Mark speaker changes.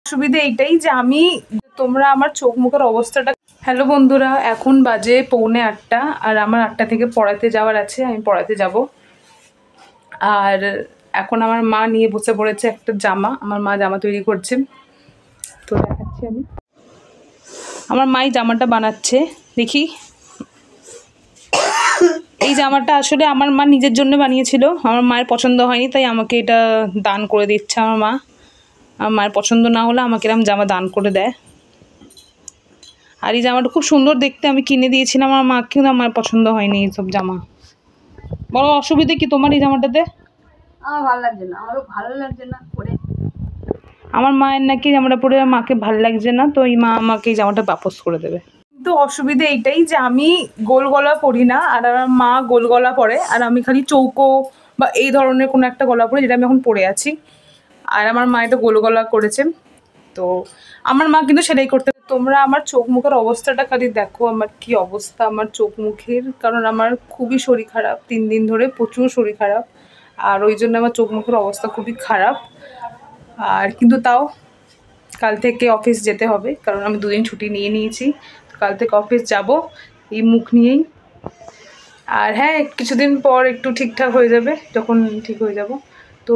Speaker 1: অসুবিধা এইটাই যে আমি তোমরা আমার চোখ মুখের অবস্থাটা। হ্যালো বন্ধুরা, এখন বাজে 7:45 আর আমার 8টা থেকে পড়াতে যাওয়ার আছে, আমি পড়াতে যাব। আর এখন আমার মা নিয়ে বসে পড়েছে একটা জামা, আমার মা জামা তৈরি করছে, তো দেখাচ্ছি আমি। আমার মাই জামাটা বানাচ্ছে, দেখি। এই জামাটা আসলে আমার মা নিজের জন্য বানিয়েছিল, আমার মায়ের পছন্দ হয়নি, তাই আমাকে এটা দান করে দিচ্ছে আমার মা। আমার মায়ের পছন্দ না হলে আমাকে এরকম জামা দান করে দেয়। আর এই জামাটা খুব সুন্দর দেখতে, আমি কিনে দিয়েছিলাম আমার মাকে, কিন্তু আমার পছন্দ হয়নি এইসব জামা। বড় অসুবিধে কি তোমার এই জামাটাতে?
Speaker 2: আমার ভালো লাগছে না, আমারও ভালো লাগছে না পরে।
Speaker 1: আমার মায়ের নাকি জামাটা পরে মাকে ভালো লাগছে না, তো এই মা আমাকে এই জামাটা বাপস করে দেবে। কিন্তু অসুবিধা এইটাই যে আমি গোল গলা পরি না, আর আমার মা গোল গলা পরে, আর আমি খালি চৌকো বা এই ধরনের কোনো একটা গলা পরি, যেটা আমি এখন পরে আছি। আর আমার মা এটা গোল গলা করেছে, তো আমার মা কিন্তু সেটাই করতে। তোমরা আমার চোখ মুখের অবস্থাটা খালি দেখো, আমার কি অবস্থা আমার চোখ মুখের, কারণ আমার খুবই শরীর খারাপ, 3 দিন ধরে প্রচুর শরীর খারাপ, আর ওই জন্য আমার চোখ মুখের অবস্থা খুবই খারাপ। আর কিন্তু তাও কাল থেকে অফিস যেতে হবে, কারণ আমি 2 দিন ছুটি নিয়ে নিয়েছি, কাল থেকে অফিস যাব এই মুখ নিয়েই। আর হ্যাঁ, কিছুদিন পর একটু ঠিকঠাক হয়ে যাবে, যখন ঠিক হয়ে যাব